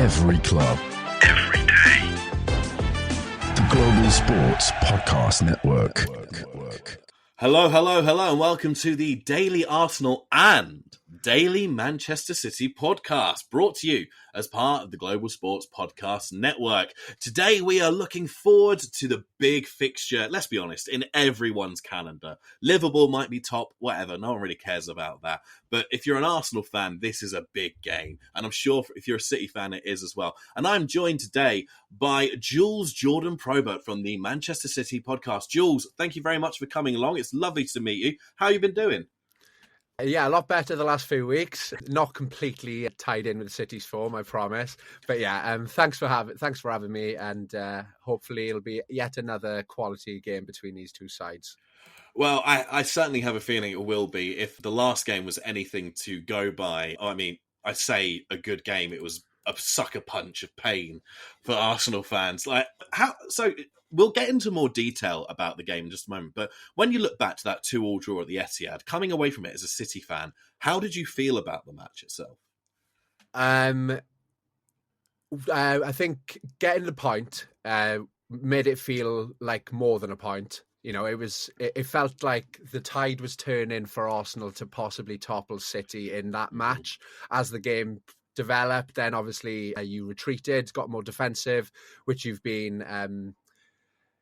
Every club. Every day. The Global Sports Podcast Network. Hello, and welcome to the Daily Arsenal and Daily Manchester City podcast, brought to you as part of the Global Sports Podcast Network. Today we are looking forward to the big fixture, let's be honest, in everyone's calendar. Liverpool might be top, whatever, no one really cares about that. But if you're an Arsenal fan, this is a big game. And I'm sure if you're a City fan, it is as well. And I'm joined today by Jules Jordan Probert from the Manchester City podcast. Jules, thank you very much for coming along. It's lovely to meet you. How have you been doing? Yeah, a lot better the last few weeks. Not completely tied in with the City's form, I promise. But yeah, thanks for having me, and hopefully it'll be yet another quality game between these two sides. Well, I certainly have a feeling it will be. If the last game was anything to go by, I mean, I say a good game, it was a sucker punch of pain for Arsenal fans. So we'll get into more detail about the game in just a moment. But when you look back to that 2-2 draw at the Etihad, coming away from it as a City fan, how did you feel about the match itself? I think getting the point made it feel like more than a point. You know, it felt like the tide was turning for Arsenal to possibly topple City in that match. As the game developed, then obviously you retreated, got more defensive, which you've been.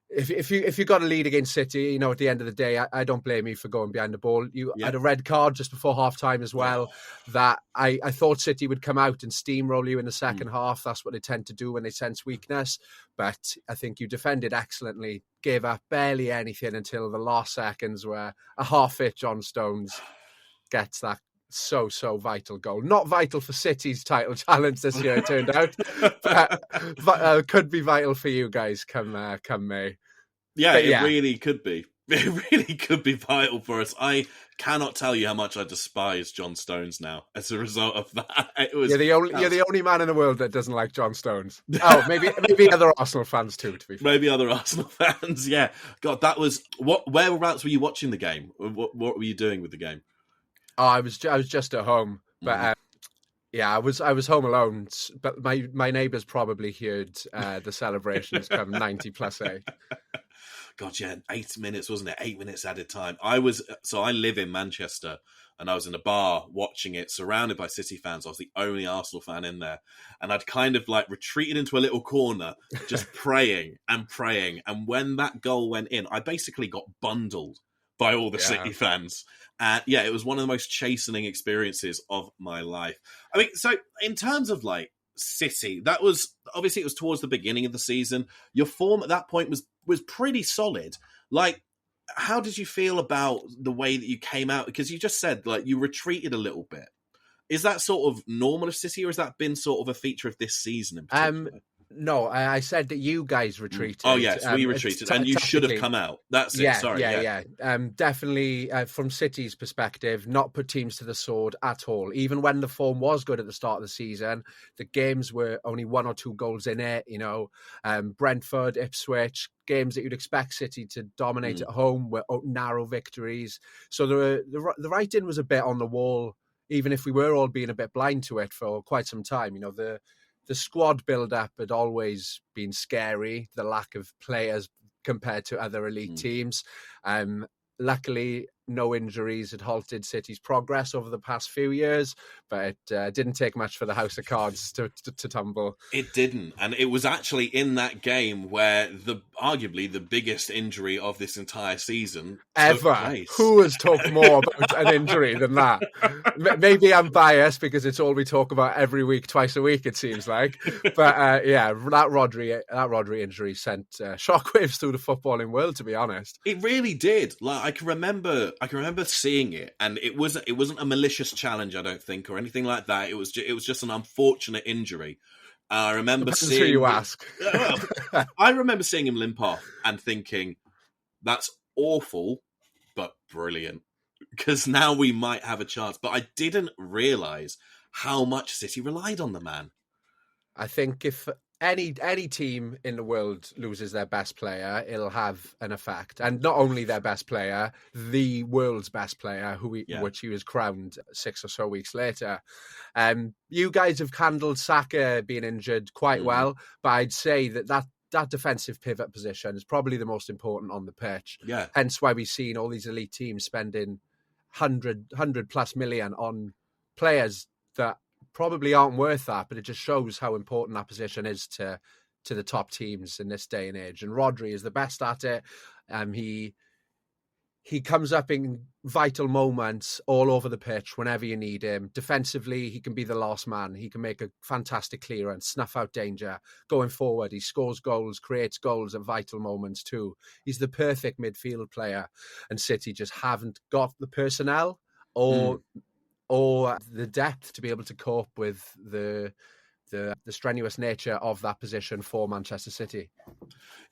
If you got a lead against City, you know, at the end of the day, I don't blame you for going behind the ball. You had a red card just before half-time as well, that I thought City would come out and steamroll you in the second half. That's what they tend to do when they sense weakness. But I think you defended excellently, gave up barely anything until the last seconds, where a half-fit John Stones gets that so vital goal. Not vital for City's title challenge this year, it turned out, but could be vital for you guys come May. Yeah, it really could be. It really could be vital for us. I cannot tell you how much I despise John Stones now as a result of that. You're the only man in the world that doesn't like John Stones. Oh, maybe other Arsenal fans too, to be fair. Maybe other Arsenal fans, yeah. God, that was... Whereabouts were you watching the game? What were you doing with the game? Oh, I was just at home, but I was home alone. But my neighbours probably heard the celebrations come 90+8. God, yeah, 8 minutes, wasn't it? 8 minutes at a time. I live in Manchester, and I was in a bar watching it, surrounded by City fans. I was the only Arsenal fan in there, and I'd kind of like retreated into a little corner, just praying. And when that goal went in, I basically got bundled by all the City fans. And it was one of the most chastening experiences of my life. I mean, so in terms of like City, that was obviously, it was towards the beginning of the season. Your form at that point was pretty solid. Like, how did you feel about the way that you came out? Because you just said like you retreated a little bit. Is that sort of normal of City, or has that been sort of a feature of this season in particular? No, I said that you guys retreated. Oh, yes, we retreated, and you should have come out. That's it, sorry. Yeah. Definitely, from City's perspective, not put teams to the sword at all. Even when the form was good at the start of the season, the games were only 1 or 2 goals in it. You know, Brentford, Ipswich, games that you'd expect City to dominate at home were narrow victories. So the writing was a bit on the wall, even if we were all being a bit blind to it for quite some time. You know, the squad build-up had always been scary, the lack of players compared to other elite teams. Luckily, no injuries had halted City's progress over the past few years, but it didn't take much for the house of cards to tumble. It didn't, and it was actually in that game where arguably the biggest injury of this entire season ever. Who has talked more about an injury than that? Maybe I'm biased because it's all we talk about every week, twice a week, it seems like. But that Rodry injury sent shockwaves through the footballing world, to be honest. It really did. Like, I can remember seeing it, and it wasn't a malicious challenge, I don't think, or anything like that. It was just an unfortunate injury. I remember seeing. Who you ask? I remember seeing him limp off and thinking, "That's awful, but brilliant," because now we might have a chance. But I didn't realise how much City relied on the man. I think if any team in the world loses their best player, it'll have an effect. And not only their best player, the world's best player, which he was crowned 6 or so weeks later. You guys have handled Saka being injured quite well, but I'd say that defensive pivot position is probably the most important on the pitch. Yeah. Hence why we've seen all these elite teams spending 100 plus million on players that probably aren't worth that, but it just shows how important that position is to the top teams in this day and age. And Rodry is the best at it. He comes up in vital moments all over the pitch whenever you need him. Defensively, he can be the last man. He can make a fantastic clearance, snuff out danger. Going forward, he scores goals, creates goals at vital moments too. He's the perfect midfield player, and City just haven't got the personnel or the depth to be able to cope with the strenuous nature of that position for Manchester City.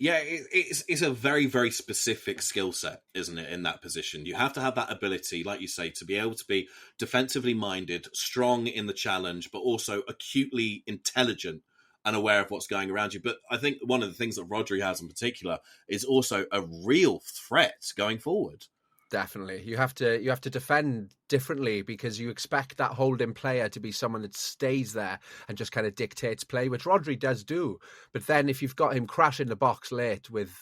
Yeah, it's a very, very specific skill set, isn't it, in that position? You have to have that ability, like you say, to be able to be defensively minded, strong in the challenge, but also acutely intelligent and aware of what's going around you. But I think one of the things that Rodry has in particular is also a real threat going forward. Definitely. You have to defend differently because you expect that holding player to be someone that stays there and just kind of dictates play, which Rodri does do. But then if you've got him crashing the box late with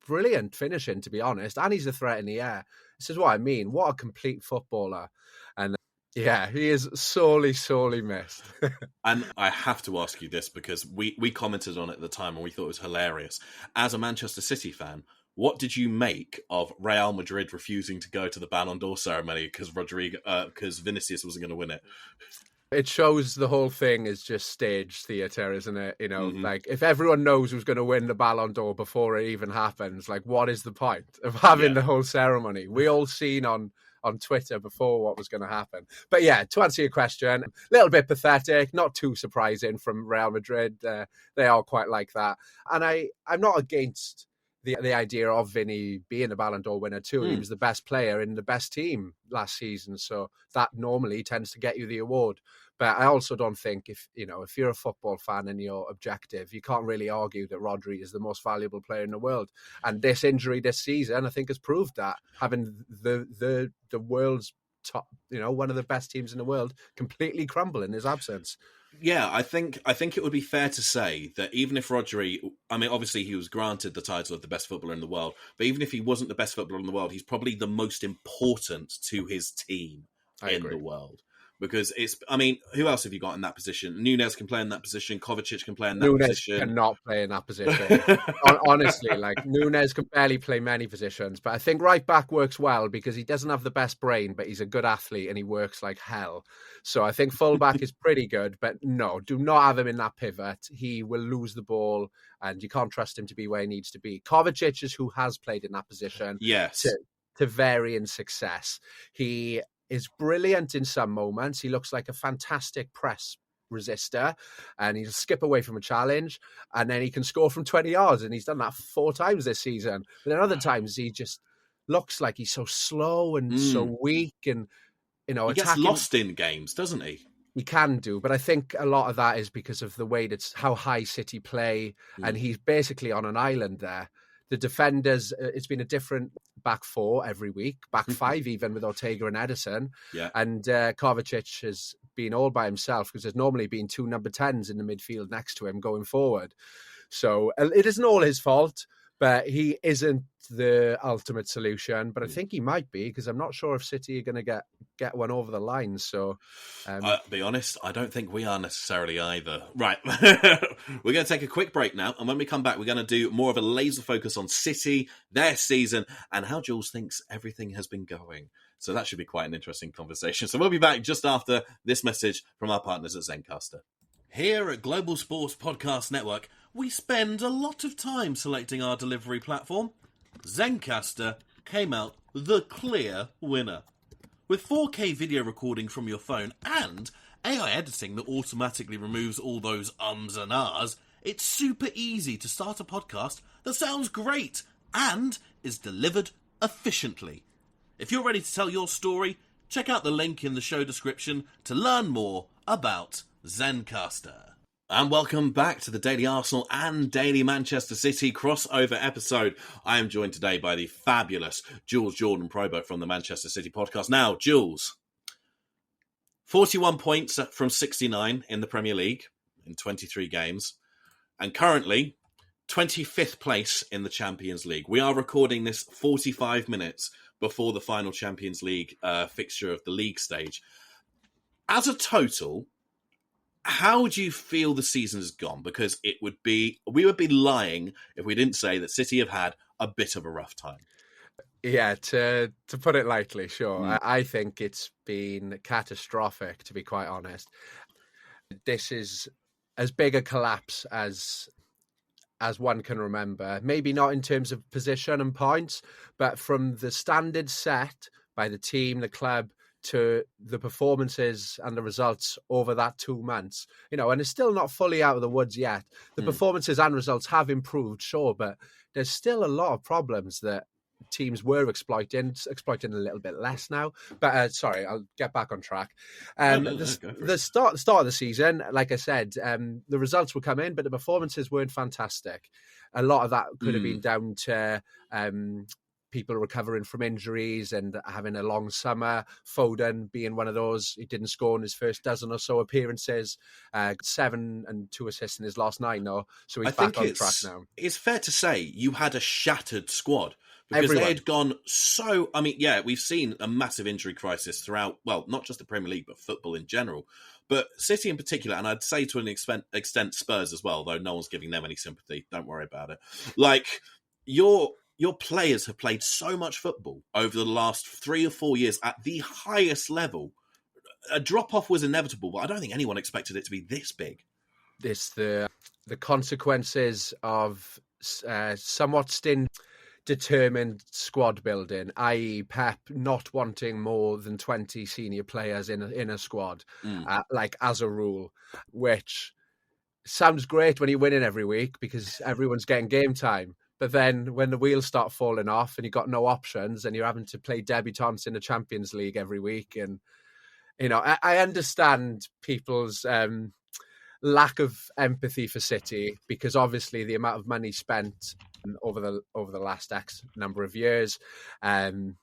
brilliant finishing, to be honest, and he's a threat in the air, this is what I mean. What a complete footballer. And yeah, he is sorely missed. And I have to ask you this because we commented on it at the time and we thought it was hilarious. As a Manchester City fan, what did you make of Real Madrid refusing to go to the Ballon d'Or ceremony because Vinicius wasn't going to win it? It shows the whole thing is just stage theatre, isn't it? You know, like if everyone knows who's going to win the Ballon d'Or before it even happens, like what is the point of having the whole ceremony? We all seen on Twitter before what was going to happen. But yeah, to answer your question, a little bit pathetic, not too surprising from Real Madrid. They are quite like that. And I'm not against the idea of Vinny being a Ballon d'Or winner too. He was the best player in the best team last season, so that normally tends to get you the award. But I also don't think if you're a football fan and you're objective, you can't really argue that Rodri is the most valuable player in the world. And this injury this season, I think, has proved that, having the world's top, one of the best teams in the world completely crumble in his absence. Yeah, I think it would be fair to say that even if Rodri, I mean, obviously he was granted the title of the best footballer in the world, but even if he wasn't the best footballer in the world, he's probably the most important to his team the world. Because who else have you got in that position? Nunez can play in that position. Kovacic can play in that position. Nunez cannot play in that position. Honestly, Nunez can barely play many positions. But I think right back works well because he doesn't have the best brain, but he's a good athlete and he works like hell. So I think fullback is pretty good. But no, do not have him in that pivot. He will lose the ball and you can't trust him to be where he needs to be. Kovacic is who has played in that position. Yes. To varying success. He is brilliant in some moments. He looks like a fantastic press resistor and he'll skip away from a challenge and then he can score from 20 yards and he's done that 4 times this season. But then other times he just looks like he's so slow and so weak and, he gets lost in games, doesn't he? He can do, but I think a lot of that is because of the way how high City play and he's basically on an island there. The defenders, it's been a different back 4 every week, back 5 even with Ortega and Edison. Yeah. And Kovacic has been all by himself because there's normally been 2 number 10s in the midfield next to him going forward. So it isn't all his fault, but he isn't the ultimate solution. But I think he might be because I'm not sure if City are going to get one over the line. So, I'll be honest, I don't think we are necessarily either. Right, we're going to take a quick break now, and when we come back, we're going to do more of a laser focus on City, their season, and how Jules thinks everything has been going. So that should be quite an interesting conversation. So we'll be back just after this message from our partners at Zencastr. Here at Global Sports Podcast Network, we spend a lot of time selecting our delivery platform. Zencastr came out the clear winner. With 4K video recording from your phone and AI editing that automatically removes all those ums and ahs, it's super easy to start a podcast that sounds great and is delivered efficiently. If you're ready to tell your story, check out the link in the show description to learn more about Zencastr. And welcome back to the Daily Arsenal and Daily Manchester City crossover episode. I am joined today by the fabulous Jules Jordan Probo from the Manchester City podcast. Now, Jules, 41 points from 69 in the Premier League in 23 games, and currently 25th place in the Champions League. We are recording this 45 minutes before the final Champions League fixture of the league stage. As a total, how do you feel the season has gone? Because we would be lying if we didn't say that City have had a bit of a rough time. Yeah, to put it lightly, sure. I think it's been catastrophic, to be quite honest. This is as big a collapse as one can remember. Maybe not in terms of position and points, but from the standard set by the team, the club, to the performances and the results over that 2 months, and it's still not fully out of the woods yet. The performances and results have improved, sure, but there's still a lot of problems that teams were exploiting a little bit less now. But sorry, I'll get back on track. The start of the season, like I said, the results were coming, but the performances weren't fantastic. A lot of that could have been down to people recovering from injuries and having a long summer. Foden being one of those. He didn't score in his first dozen or so appearances. 7 and 2 assists in his last 9, though. So he's back on track now. It's fair to say you had a shattered squad. Because they had gone so... I mean, yeah, we've seen a massive injury crisis throughout, well, not just the Premier League, but football in general. But City in particular, and I'd say to an extent Spurs as well, though no one's giving them any sympathy. Don't worry about it. Like, your players have played so much football over the last 3 or 4 years at the highest level. A drop-off was inevitable, but I don't think anyone expected it to be this big. It's the consequences of somewhat determined squad building, i.e. Pep not wanting more than 20 senior players in a squad, like as a rule, which sounds great when you're winning every week because everyone's getting game time. But then when the wheels start falling off and you've got no options and you're having to play debutants in the Champions League every week, and I understand people's lack of empathy for City because obviously the amount of money spent over the last X number of years, and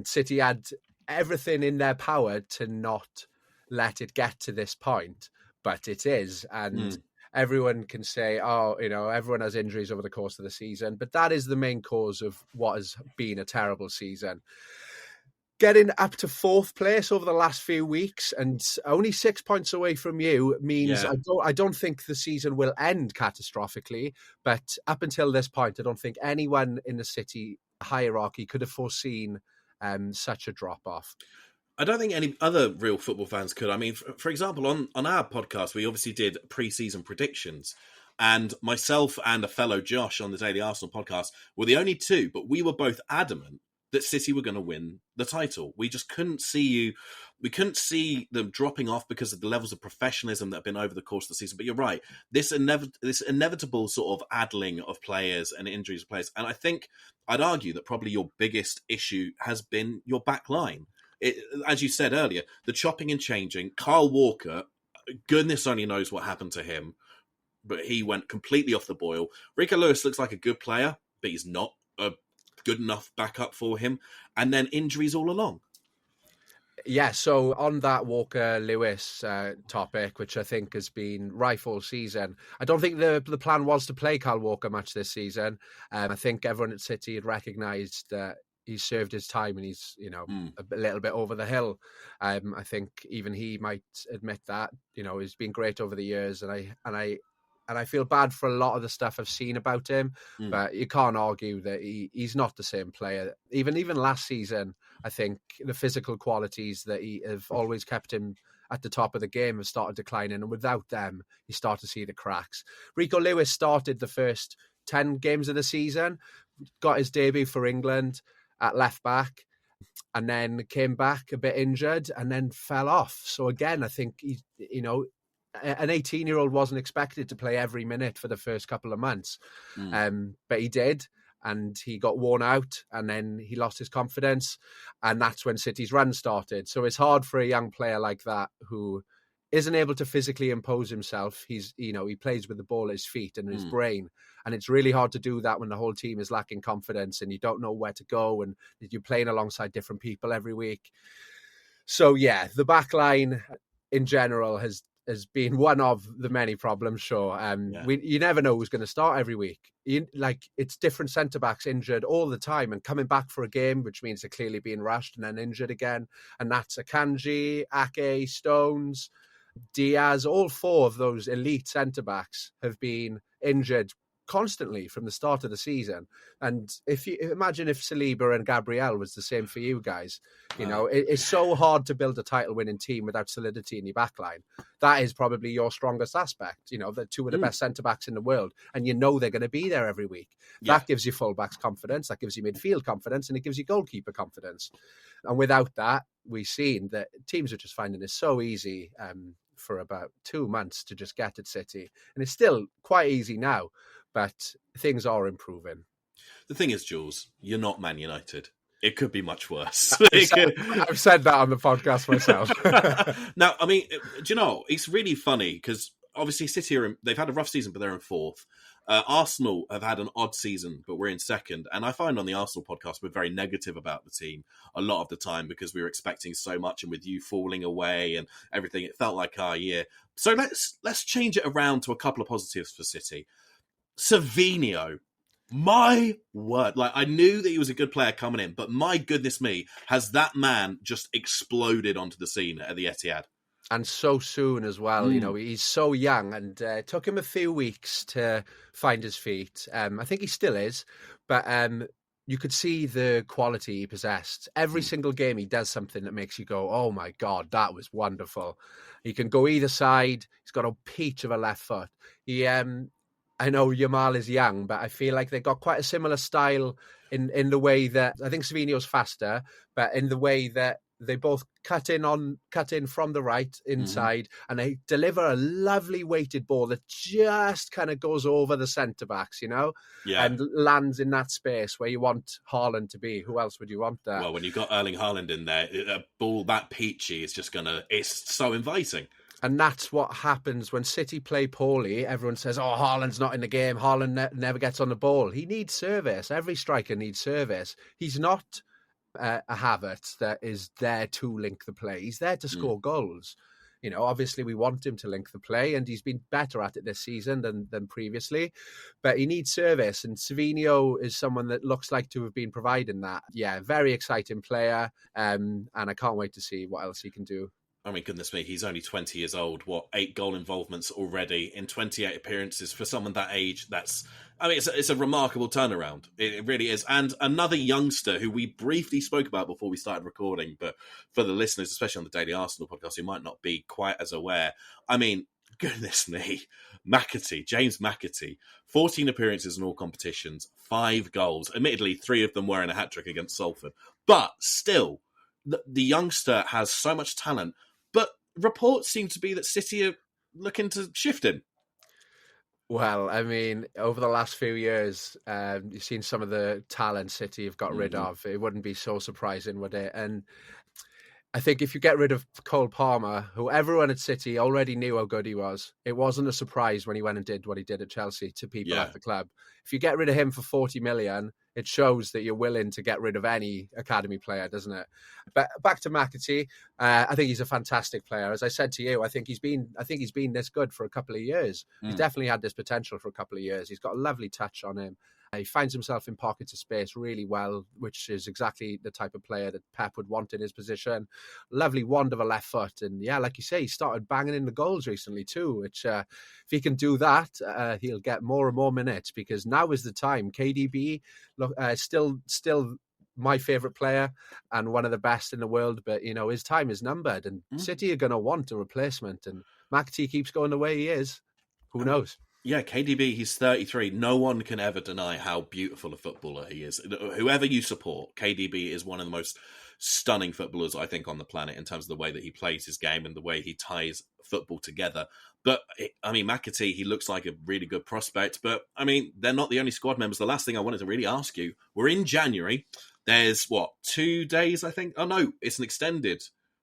City had everything in their power to not let it get to this point, but it is, and everyone can say, everyone has injuries over the course of the season, but that is the main cause of what has been a terrible season. Getting up to 4th place over the last few weeks and only 6 points away from you means I don't think the season will end catastrophically. But up until this point, I don't think anyone in the City hierarchy could have foreseen such a drop-off. I don't think any other real football fans could. I mean, for example, on our podcast, we obviously did pre-season predictions. And myself and a fellow Josh on the Daily Arsenal podcast were the only two, but we were both adamant that City were going to win the title. We just couldn't see them dropping off because of the levels of professionalism that have been over the course of the season. But you're right, this inevitable sort of addling of players and injuries of players. And I think I'd argue that probably your biggest issue has been your back line. As you said earlier, the chopping and changing. Kyle Walker, goodness only knows what happened to him, but he went completely off the boil. Rico Lewis looks like a good player, but he's not a good enough backup for him, and then injuries all along. Yeah, so on that Walker-Lewis topic, which I think has been rife all season, I don't think the plan was to play Kyle Walker much this season. I think everyone at City had recognised that he's served his time and he's, a little bit over the hill. I think even he might admit that, he's been great over the years, and I feel bad for a lot of the stuff I've seen about him, but you can't argue that he's not the same player. Even last season, I think the physical qualities that he have always kept him at the top of the game have started declining, and without them, you start to see the cracks. Rico Lewis started the first 10 games of the season, got his debut for England at left back, and then came back a bit injured and then fell off. So again, I think an 18-year-old wasn't expected to play every minute for the first couple of months, but he did, and he got worn out, and then he lost his confidence, and that's when City's run started. So it's hard for a young player like that who isn't able to physically impose himself. He plays with the ball at his feet and his brain. And it's really hard to do that when the whole team is lacking confidence and you don't know where to go and you're playing alongside different people every week. So, yeah, the back line in general has been one of the many problems, sure. You never know who's going to start every week. It's different centre-backs injured all the time and coming back for a game, which means they're clearly being rushed and then injured again. And that's Akanji, Ake, Stones, Diaz. All 4 of those elite centre-backs have been injured constantly from the start of the season. And if you imagine if Saliba and Gabriel was the same for you guys, it's so hard to build a title winning team without solidity in your back line. That is probably your strongest aspect. They're 2 of the best centre backs in the world and they're going to be there every week. That gives you fullbacks confidence, that gives you midfield confidence, and it gives you goalkeeper confidence. And without that, we've seen that teams are just finding it so easy for about 2 months to just get at City. And it's still quite easy now, but things are improving. The thing is, Jules, you're not Man United. It could be much worse. I've said that on the podcast myself. Now, I mean, do you know, it's really funny because obviously City they've had a rough season, but they're in 4th. Arsenal have had an odd season, but we're in 2nd. And I find on the Arsenal podcast, we're very negative about the team a lot of the time because we were expecting so much. And with you falling away and everything, it felt like our year. So let's change it around to a couple of positives for City. Savinio, my word, I knew that he was a good player coming in, but my goodness me, has that man just exploded onto the scene at the Etihad. And so soon as well. He's so young and it took him a few weeks to find his feet. I think he still is, but you could see the quality he possessed. Every single game he does something that makes you go, oh my God, that was wonderful. He can go either side. He's got a peach of a left foot. I know Yamal is young, but I feel like they've got quite a similar style in the way that I think Savinio's faster, but in the way that they both cut in from the right inside and they deliver a lovely weighted ball that just kind of goes over the centre-backs, and lands in that space where you want Haaland to be. Who else would you want there? Well, when you've got Erling Haaland in there, a ball that peachy is just it's so inviting. And that's what happens when City play poorly. Everyone says, oh, Haaland's not in the game. Haaland never gets on the ball. He needs service. Every striker needs service. He's not a Havertz that is there to link the play. He's there to score goals. Obviously we want him to link the play and he's been better at it this season than previously, but he needs service. And Savinio is someone that looks like to have been providing that. Yeah, very exciting player. And I can't wait to see what else he can do. I mean, goodness me, he's only 20 years old. 8 goal involvements already in 28 appearances for someone that age? It's a remarkable turnaround. It really is. And another youngster who we briefly spoke about before we started recording, but for the listeners, especially on the Daily Arsenal podcast, who might not be quite as aware. I mean, goodness me, James Mackity, 14 appearances in all competitions, 5 goals. Admittedly, 3 of them were in a hat-trick against Salford. But still, the youngster has so much talent. But reports seem to be that City are looking to shift him. Well, I mean, over the last few years, you've seen some of the talent City have got rid of. It wouldn't be so surprising, would it? And I think if you get rid of Cole Palmer, who everyone at City already knew how good he was, it wasn't a surprise when he went and did what he did at Chelsea to people at the club. If you get rid of him for 40 million, it shows that you're willing to get rid of any academy player, doesn't it? But back to Mackity, I think he's a fantastic player. As I said to you, I think he's been this good for a couple of years. He's definitely had this potential for a couple of years. He's got a lovely touch on him. He finds himself in pockets of space really well, which is exactly the type of player that Pep would want in his position. Lovely wand of a left foot. And yeah, like you say, he started banging in the goals recently too, which if he can do that, he'll get more and more minutes because now is the time. KDB, still my favourite player and one of the best in the world, but his time is numbered and City are going to want a replacement and Mackity keeps going the way he is. Who knows? Yeah, KDB, he's 33. No one can ever deny how beautiful a footballer he is. Whoever you support, KDB is one of the most stunning footballers, I think, on the planet in terms of the way that he plays his game and the way he ties football together. But, I mean, Mackity, he looks like a really good prospect. But, I mean, they're not the only squad members. The last thing I wanted to really ask you, we're in January. There's, 2 days, I think? Oh, no, it's an extended...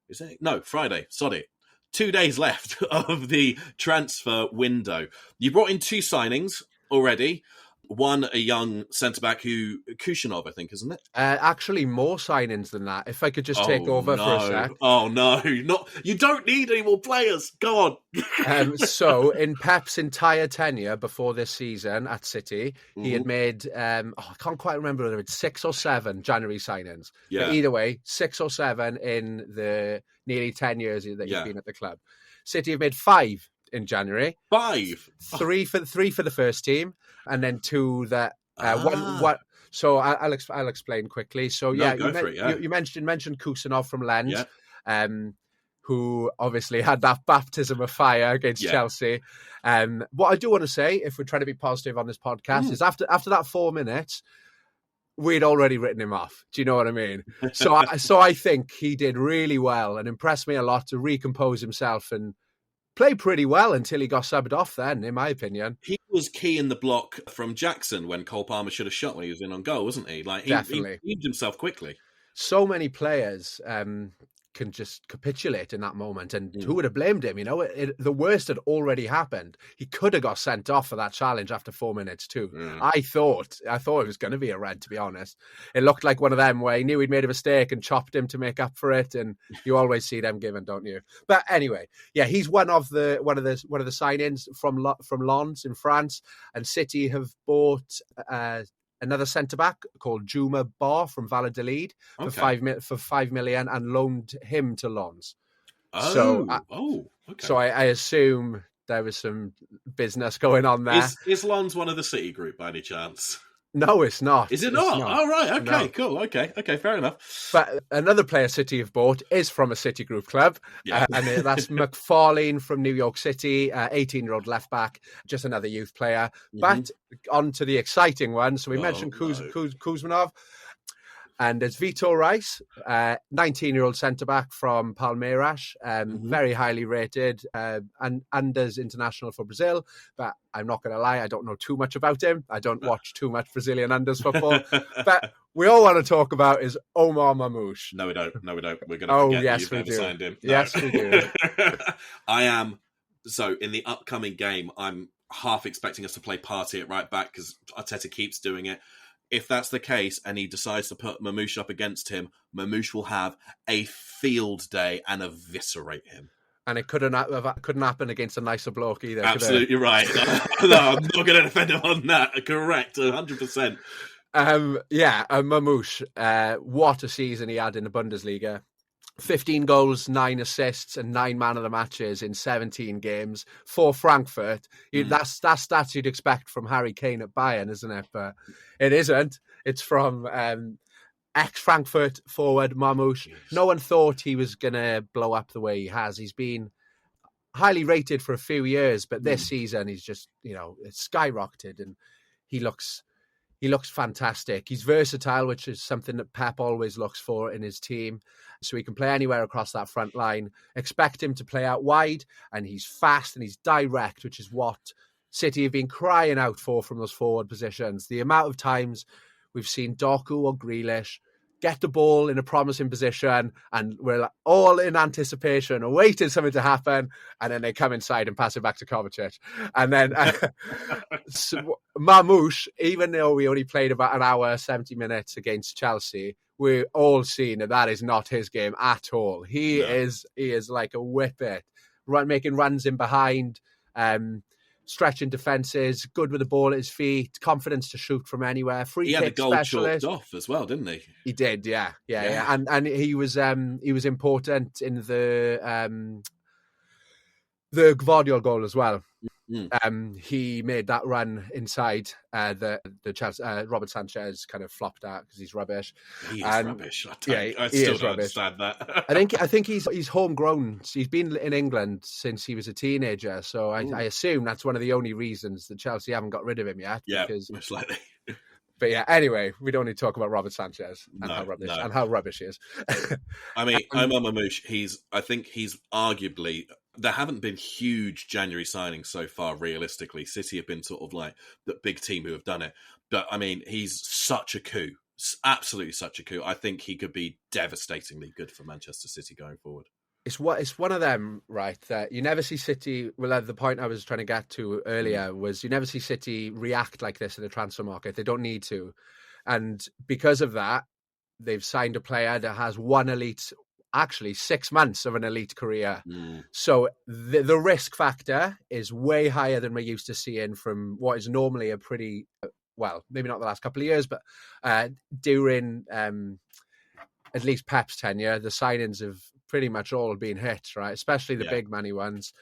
Is it? No, Friday. Sorry. 2 days left of the transfer window. You brought in 2 signings already. One, a young centre-back Kushinov, I think, isn't it? Actually, more signings than that. If I could just take over for a sec. Oh, no. You don't need any more players. Go on. So, in Pep's entire tenure before this season at City, he had made, I can't quite remember whether it's 6 or 7 January signings. Yeah. But either way, 6 or 7 in the nearly 10 years that he's been at the club. City have made 5 in January. 5? 3 for the first team, and then 2 that one. So I'll explain quickly. So you mentioned Kusanov from Lens, who obviously had that baptism of fire against Chelsea. What I do want to say, if we're trying to be positive on this podcast, is after that 4 minutes, we'd already written him off. Do you know what I mean? So I think he did really well and impressed me a lot to recompose himself and played pretty well until he got subbed off then, in my opinion. He was key in the block from Jackson when Cole Palmer should have shot when he was in on goal, wasn't he? Definitely. He proved himself quickly. So many players can just capitulate in that moment, and who would have blamed him? The worst had already happened. He could have got sent off for that challenge after 4 minutes too. I thought it was going to be a red, to be honest. It looked like one of them where he knew he'd made a mistake and chopped him to make up for it, and you always see them given, don't you? But anyway, he's one of the signings from Lens in France, and City have bought another centre-back called Juma Bar from Valladolid for $5 million and loaned him to Lens. Okay. So I assume there was some business going on there. Is Lens one of the City group by any chance? No, it's not. Is it not? Oh, right. Okay, cool. Okay, fair enough. But another player City have bought is from a City Group club. And that's McFarlane from New York City, 18-year-old left-back, just another youth player. But on to the exciting one. So we mentioned Kuzmanov. And there's Vitor Rice, 19-year-old centre-back from Palmeiras, very highly rated, and does international for Brazil. But I'm not going to lie, I don't know too much about him. I don't watch too much Brazilian unders football. But we all want to talk about is Omar Mamouche. No, we don't. We're going to forget you've never signed him. No. Yes, we do. I am. So in the upcoming game, I'm half expecting us to play Partey at right back because Arteta keeps doing it. If that's the case and he decides to put Mamouche up against him, Mamouche will have a field day and eviscerate him. And it couldn't happen against a nicer bloke either. Absolutely right. No, I'm not going to defend him on that. Correct, 100%. Mamouche, what a season he had in the Bundesliga. 15 goals, 9 assists, and 9 man of the matches in 17 games for Frankfurt. That's stats you'd expect from Harry Kane at Bayern, isn't it? But it isn't. It's from ex-Frankfurt forward Mamouche. Yes. No one thought he was going to blow up the way he has. He's been highly rated for a few years, but this season he's just, it's skyrocketed, and he looks fantastic. He's versatile, which is something that Pep always looks for in his team. So he can play anywhere across that front line. Expect him to play out wide, and he's fast and he's direct, which is what City have been crying out for from those forward positions. The amount of times we've seen Doku or Grealish get the ball in a promising position, and we're all in anticipation, awaiting something to happen, and then they come inside and pass it back to Kovacic. And then Mamouche, even though we only played about an hour, 70 minutes against Chelsea, we're all seeing that is not his game at all. He is like a whippet, making runs in behind, stretching defences, good with the ball at his feet, confidence to shoot from anywhere. He had a goal chalked off as well, didn't he? He did, yeah. And he was important in the Guardiola goal as well. He made that run inside the Chelsea. Robert Sanchez kind of flopped out because he's rubbish. He is rubbish. I still don't understand that. I think he's homegrown. He's been in England since he was a teenager, so I assume that's one of the only reasons that Chelsea haven't got rid of him yet. Yeah, most likely. But yeah, anyway, we don't need to talk about Robert Sanchez and how rubbish he is. I mean, Omar Mamouche, I think he's arguably, there haven't been huge January signings so far, realistically. City have been sort of like the big team who have done it. But I mean, he's such a coup. Absolutely such a coup. I think he could be devastatingly good for Manchester City going forward. it's one of them, right? That you never see City. Well, the point I was trying to get to earlier was you never see City react like this in the transfer market. They don't need to, and because of that, they've signed a player that has actually 6 months of an elite career. So the risk factor is way higher than we're used to seeing from what is normally a pretty well, maybe not the last couple of years, but during at least Pep's tenure, the signings have pretty much all been hit, right? Especially the big money ones.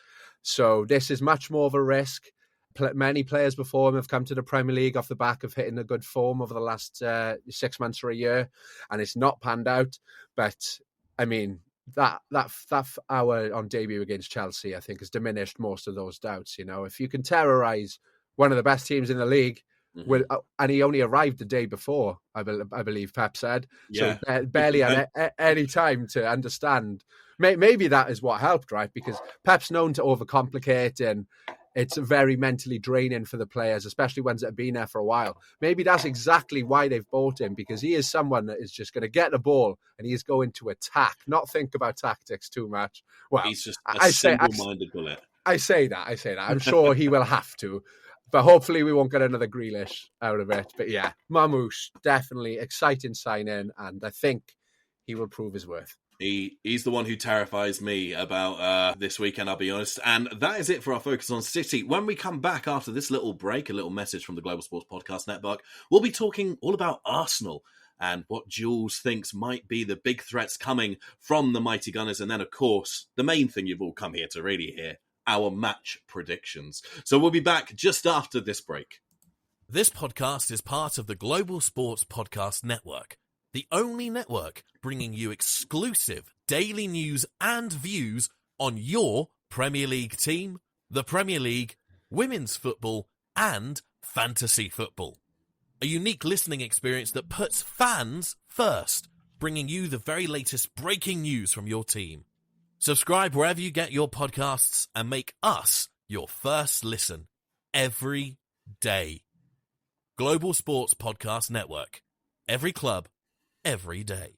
So this is much more of a risk. Many players before him have come to the Premier League off the back of hitting a good form over the last 6 months or a year, and it's not panned out. But I mean, that hour on debut against Chelsea, I think, has diminished most of those doubts. You know, if you can terrorise one of the best teams in the league, and he only arrived the day before, I believe Pep said, so barely had any time to understand. Maybe that is what helped, right? Because Pep's known to overcomplicate, and it's very mentally draining for the players, especially ones that have been there for a while. Maybe that's exactly why they've bought him, because he is someone that is just going to get the ball and he is going to attack, not think about tactics too much. Well, he's just a single-minded bullet. I say that. I'm sure he will have to. But hopefully we won't get another Grealish out of it. But yeah, Mamouche, definitely exciting sign-in, and I think he will prove his worth. He's the one who terrifies me about this weekend, I'll be honest. And that is it for our focus on City. When we come back after this little break, a little message from the Global Sports Podcast Network, we'll be talking all about Arsenal and what Jules thinks might be the big threats coming from the mighty Gunners. And then, of course, the main thing you've all come here to really hear, our match predictions. So we'll be back just after this break. This podcast is part of the Global Sports Podcast Network, the only network bringing you exclusive daily news and views on your Premier League team, the Premier League, women's football, and fantasy football. A unique listening experience that puts fans first, bringing you the very latest breaking news from your team. Subscribe wherever you get your podcasts and make us your first listen every day. Global Sports Podcast Network. Every club, every day.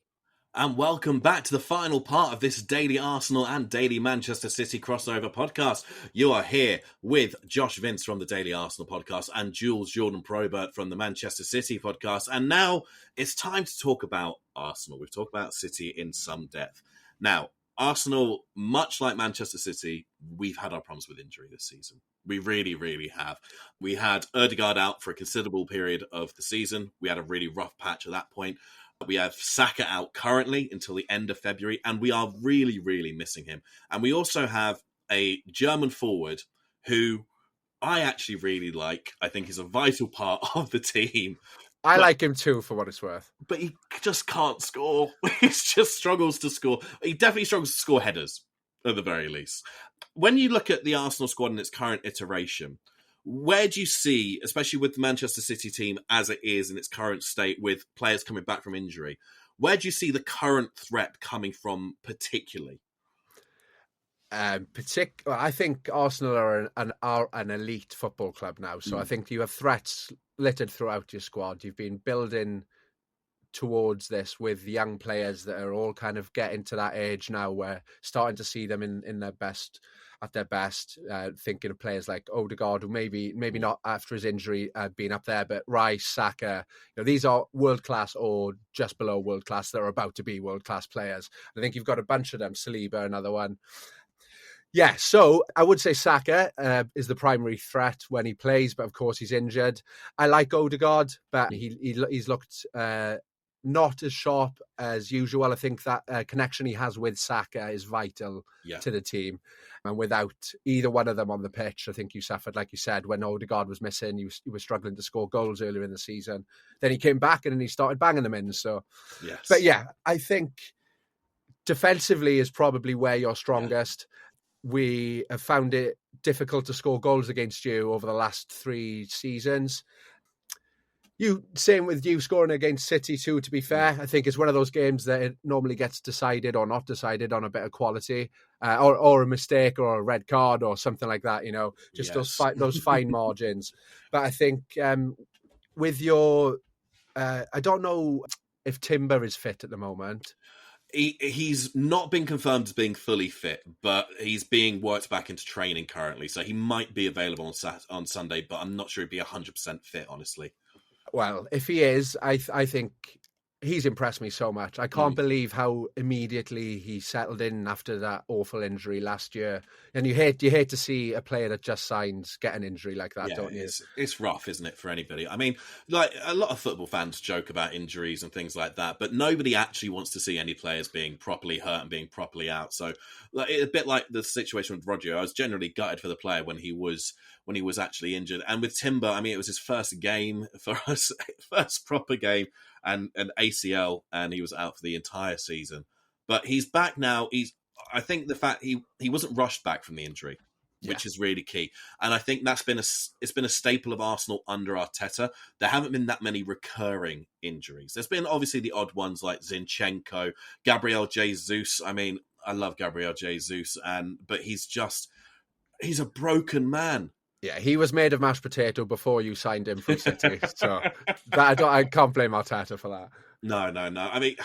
And welcome back to the final part of this daily Arsenal and daily Manchester City crossover podcast. You are here with Josh Vince from the Daily Arsenal podcast and Jules Jordan Probert from the Manchester City podcast. And now it's time to talk about Arsenal. We've talked about City in some depth. Now, Arsenal, much like Manchester City, we've had our problems with injury this season. We really, really have. We had Ødegaard out for a considerable period of the season. We had a really rough patch at that point. We have Saka out currently until the end of February, and we are really, really missing him. And we also have a German forward who I actually really like. I think is a vital part of the team. I like him too, for what it's worth. But he just can't score. He just struggles to score. He definitely struggles to score headers, at the very least. When you look at the Arsenal squad in its current iteration, where do you see, especially with the Manchester City team as it is in its current state with players coming back from injury, where do you see the current threat coming from particularly? I think Arsenal are an elite football club now. So I think you have threats littered throughout your squad. You've been building towards this with young players that are all kind of getting to that age now where starting to see them in their best, at their best. Thinking of players like Ødegaard, who maybe not after his injury being up there, but Rice, Saka, these are world-class or just below world-class that are about to be world-class players. I think you've got a bunch of them. Saliba, another one. Yeah, so I would say Saka is the primary threat when he plays, but of course he's injured. I like Ødegaard, but he's looked not as sharp as usual. I think that connection he has with Saka is vital to the team. And without either one of them on the pitch, I think you suffered, like you said, when Ødegaard was missing, he was struggling to score goals earlier in the season. Then he came back and he started banging them in. So, yes. But yeah, I think defensively is probably where you're strongest. Yeah. We have found it difficult to score goals against you over the last 3 seasons. Same with you scoring against City too, to be fair. I think it's one of those games that it normally gets decided or not decided on a bit of quality or a mistake or a red card or something like that, just those fine margins. But I think with your, I don't know if Timber is fit at the moment. He's not been confirmed as being fully fit, but he's being worked back into training currently, so he might be available on Sunday, but I'm not sure he'd be 100% fit, honestly. Well, if he is, I think he's impressed me so much. I can't believe how immediately he settled in after that awful injury last year. And you hate to see a player that just signs get an injury like that, don't you? It's rough, isn't it, for anybody? I mean, like, a lot of football fans joke about injuries and things like that, but nobody actually wants to see any players being properly hurt and being properly out. So, like, a bit like the situation with Rodry, I was generally gutted for the player when he was actually injured. And with Timber, I mean, it was his first game for us, first proper game, and an ACL, and he was out for the entire season. But he's back now. I think the fact he wasn't rushed back from the injury, which is really key. And I think it's been a staple of Arsenal under Arteta. There haven't been that many recurring injuries. There's been obviously the odd ones like Zinchenko, Gabriel Jesus. I mean, I love Gabriel Jesus, but he's a broken man. Yeah, he was made of mashed potato before you signed him from City. So I can't blame Arteta for that. No. I mean,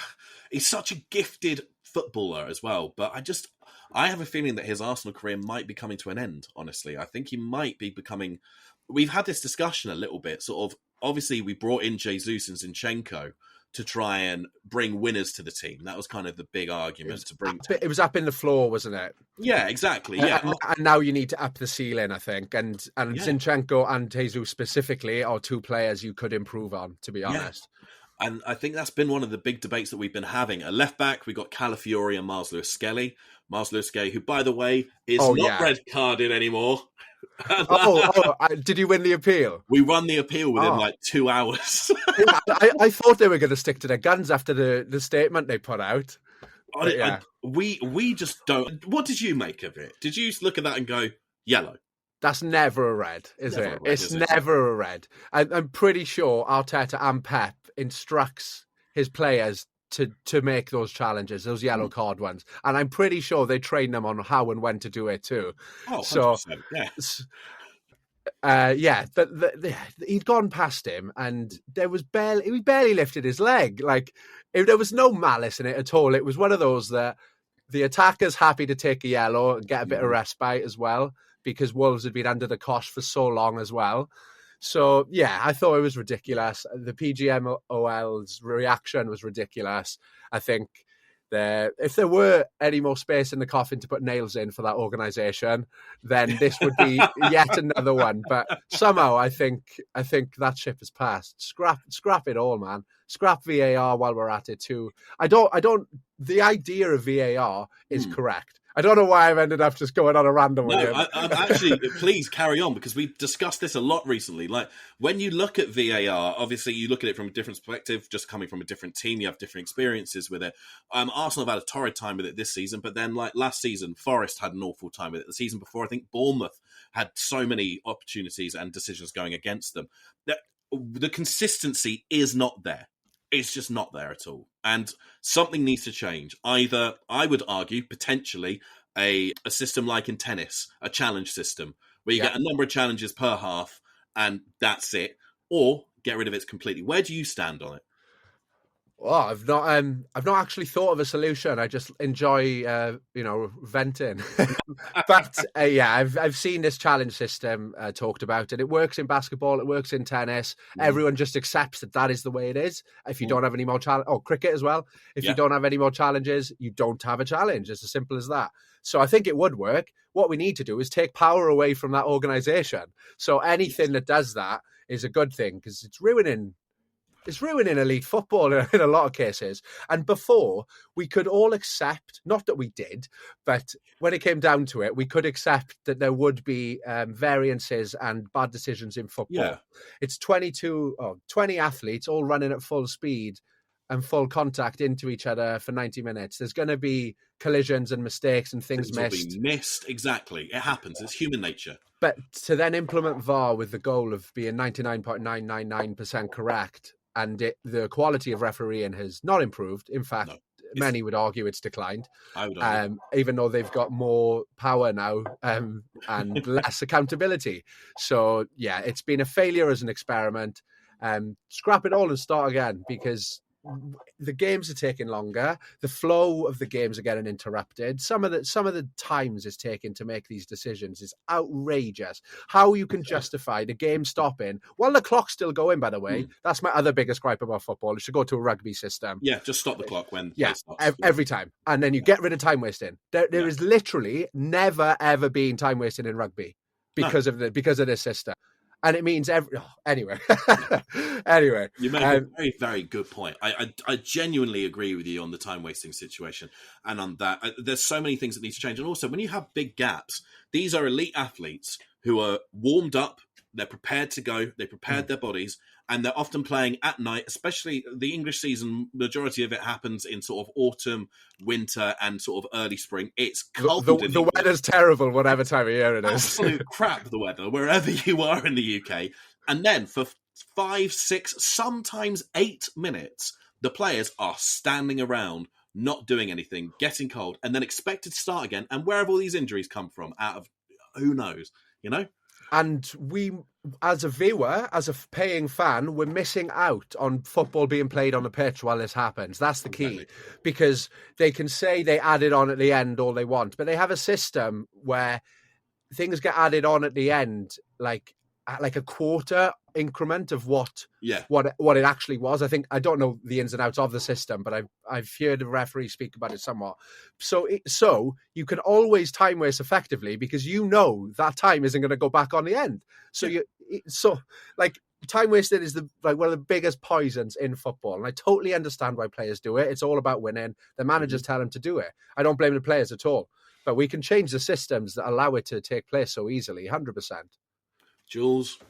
he's such a gifted footballer as well. But I have a feeling that his Arsenal career might be coming to an end, honestly. I think he might be becoming... We've had this discussion a little bit. Sort of, obviously, we brought in Jesus and Zinchenko to try and bring winners to the team. That was kind of the big argument to bring. It was up in the floor, wasn't it? Yeah, exactly. Yeah, and now you need to up the ceiling, I think. And Zinchenko and Jesus specifically are two players you could improve on, to be honest. And I think that's been one of the big debates that we've been having. At left back, we got Calafiori and Mars Lewis-Skelly. Mars Lewis-Skelly, who, by the way, is not red carded anymore. Did you win the appeal? We won the appeal within like 2 hours. I thought they were going to stick to their guns after the statement they put out. We just don't. What did you make of it? Did you look at that and go, yellow? That's never a red, is it? It's never a red. I'm pretty sure Arteta and Pep instructs his players to make those challenges, those yellow card ones. And I'm pretty sure they train them on how and when to do it too. Oh, 100%, but he'd gone past him and he barely lifted his leg. Like, there was no malice in it at all. It was one of those that the attacker's happy to take a yellow and get a bit of respite as well, because Wolves had been under the cosh for so long as well. So, yeah, I thought it was ridiculous. The PGMOL's reaction was ridiculous. I think if there were any more space in the coffin to put nails in for that organisation, then this would be yet another one. But somehow I think that ship has passed. Scrap it all, man. Scrap VAR while we're at it too. The idea of VAR is correct. I don't know why I've ended up just going on a random one. I'm actually, please carry on, because we've discussed this a lot recently. Like, when you look at VAR, obviously you look at it from a different perspective, just coming from a different team, you have different experiences with it. Arsenal have had a torrid time with it this season, but then like last season, Forest had an awful time with it. The season before, I think Bournemouth had so many opportunities and decisions going against them. The consistency is not there. It's just not there at all. And something needs to change. Either, I would argue, potentially a system like in tennis, a challenge system, where you get a number of challenges per half and that's it, or get rid of it completely. Where do you stand on it? Well, I've not actually thought of a solution. I just enjoy, venting. But I've seen this challenge system talked about, and it works in basketball. It works in tennis. Everyone just accepts that is the way it is. If you don't have any more cricket as well. If you don't have any more challenges, you don't have a challenge. It's as simple as that. So I think it would work. What we need to do is take power away from that organisation. So anything that does that is a good thing, because it's ruining elite football in a lot of cases. And before, we could all accept, not that we did, but when it came down to it, we could accept that there would be variances and bad decisions in football. Yeah. It's 20 athletes all running at full speed and full contact into each other for 90 minutes. There's going to be collisions and mistakes and things missed. Will be missed, exactly. It happens. It's human nature. But to then implement VAR with the goal of being 99.999% correct, and the quality of refereeing has not improved. In fact, many would argue it's declined. I would argue. Even though they've got more power now and less accountability. So, yeah, it's been a failure as an experiment. Scrap it all and start again, because the games are taking longer. The flow of the games are getting interrupted. Some of the times it's taken to make these decisions is outrageous. How you can justify the game stopping while the clock's still going, by the way. That's my other biggest gripe about football. It should go to a rugby system. Yeah, just stop the clock when yeah, play stops. Every time. And then you get rid of time wasting. There is literally never, ever been time wasting in rugby because of this system. And it means anyway. Anyway, you make a very, very good point. I genuinely agree with you on the time wasting situation, and on that, there's so many things that need to change. And also, when you have big gaps, these are elite athletes who are warmed up. They're prepared to go. They prepared their bodies, and they're often playing at night. Especially the English season, majority of it happens in sort of autumn, winter, and sort of early spring. It's cold. The weather's terrible, whatever time of year it is. Absolute crap, the weather, wherever you are in the UK. And then for 5, 6, sometimes 8 minutes, the players are standing around, not doing anything, getting cold, and then expected to start again. And where have all these injuries come from? Out of who knows, you know? And we, as a viewer, as a paying fan, we're missing out on football being played on the pitch while this happens. That's the key. Exactly. Because they can say they added on at the end all they want, but they have a system where things get added on at the end, like a quarter increment of what it actually was. I don't know the ins and outs of the system, but I've heard the referee speak about it somewhat. So you can always time waste effectively because you know that time isn't going to go back on the end. So time wasting is one of the biggest poisons in football, and I totally understand why players do it. It's all about winning. The managers tell them to do it. I don't blame the players at all, but we can change the systems that allow it to take place so easily. 100%. Jules,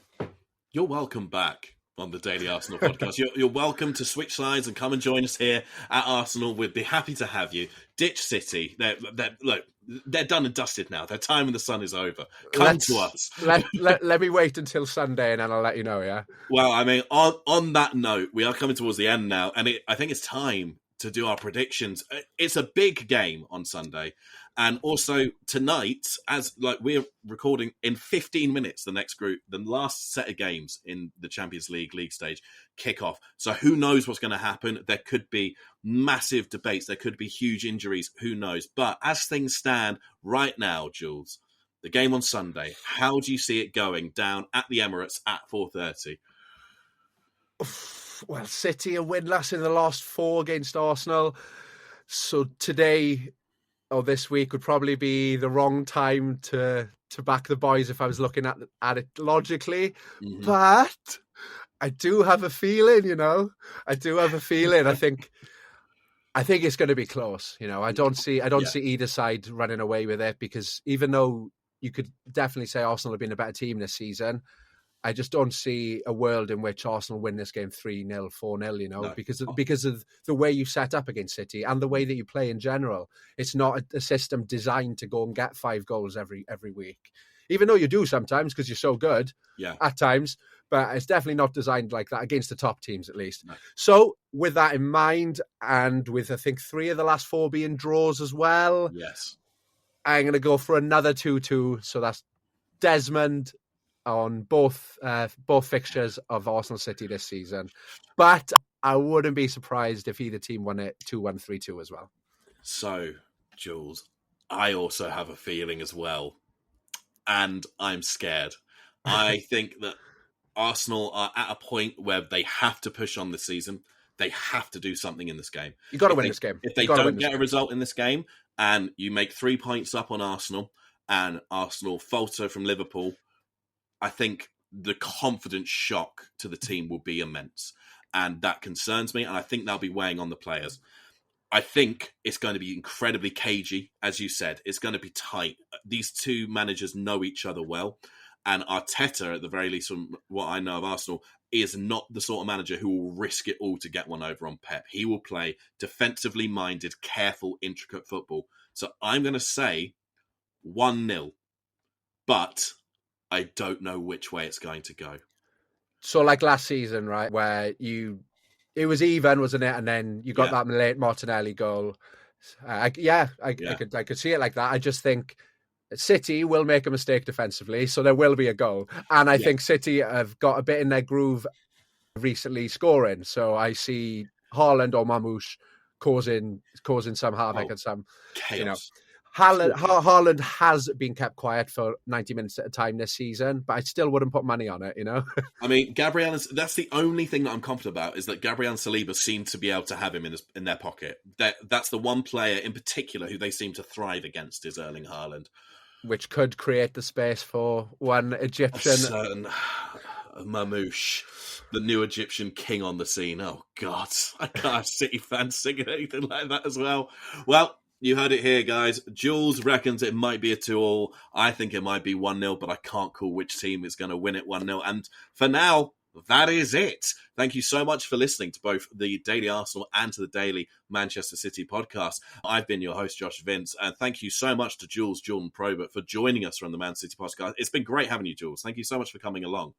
you're welcome back on the Daily Arsenal podcast. You're welcome to switch sides and come and join us here at Arsenal. We'd be happy to have you. Ditch City. They're done and dusted now. Their time in the sun is over. Come to us. Let me wait until Sunday and then I'll let you know, yeah? Well, I mean, on that note, we are coming towards the end now, and I think it's time to do our predictions. It's a big game on Sunday. And also tonight, as we're recording in 15 minutes, the last set of games in the Champions League stage kick off. So who knows what's going to happen? There could be massive debates. There could be huge injuries. Who knows? But as things stand right now, Jules, the game on Sunday, how do you see it going down at the Emirates at 4:30? Well, City are winless in the last 4 against Arsenal. So today or this week would probably be the wrong time to back the boys if I was looking at it logically. Mm-hmm. But I do have a feeling, I think it's going to be close. I don't see either side running away with it, because even though you could definitely say Arsenal have been a better team this season, I just don't see a world in which Arsenal win this game 3-0, 4-0, no. because of the way you set up against City and the way that you play in general. It's not a system designed to go and get 5 goals every week, even though you do sometimes because you're so good at times. But it's definitely not designed like that against the top teams, at least. No. So with that in mind, and with I think 3 of the last 4 being draws as well, yes, I'm going to go for another 2-2. So that's Desmond on both fixtures of Arsenal City this season. But I wouldn't be surprised if either team won it 2-1, 3-2 as well. So, Jules, I also have a feeling as well, and I'm scared. I think that Arsenal are at a point where they have to push on this season. They have to do something in this game. You've got to win this game. If they don't get a result in this game, and you make 3 points up on Arsenal, and Arsenal falter from Liverpool, I think the confidence shock to the team will be immense. And that concerns me. And I think they'll be weighing on the players. I think it's going to be incredibly cagey. As you said, it's going to be tight. These 2 managers know each other well. And Arteta, at the very least, from what I know of Arsenal, is not the sort of manager who will risk it all to get one over on Pep. He will play defensively minded, careful, intricate football. So I'm going to say 1-0. But I don't know which way it's going to go. So like last season, right, where it was even, wasn't it? And then you got that late Martinelli goal. I could see it like that. I just think City will make a mistake defensively, so there will be a goal. And I think City have got a bit in their groove recently scoring. So I see Haaland or Mamouche causing some havoc and some chaos. You know, Haaland has been kept quiet for 90 minutes at a time this season, but I still wouldn't put money on it, you know? I mean, that's the only thing that I'm confident about, is that Gabriel and Saliba seem to be able to have him in their pocket. That's the one player in particular who they seem to thrive against, is Erling Haaland. Which could create the space for one Egyptian. A certain Mamouche, the new Egyptian king on the scene. Oh, God. I can't have City fans singing anything like that as well. Well, you heard it here, guys. Jules reckons it might be a 2-2. I think it might be 1-0, but I can't call which team is going to win it 1-0. And for now, that is it. Thank you so much for listening to both the Daily Arsenal and to the Daily Manchester City podcast. I've been your host, Josh Vince, and thank you so much to Jules, Jordan Probert, for joining us from the Man City podcast. It's been great having you, Jules. Thank you so much for coming along.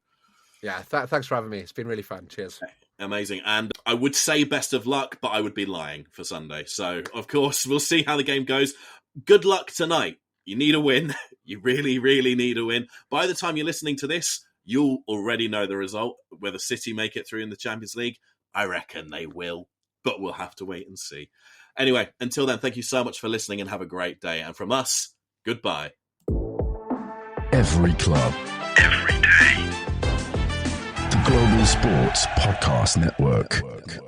Yeah, thanks for having me. It's been really fun. Cheers. Amazing. And I would say best of luck, but I would be lying for Sunday. So, of course, we'll see how the game goes. Good luck tonight. You need a win. You really, really need a win. By the time you're listening to this, you'll already know the result. Whether City make it through in the Champions League, I reckon they will. But we'll have to wait and see. Anyway, until then, thank you so much for listening and have a great day. And from us, goodbye. Every club, every day. The Global Sports Podcast Network.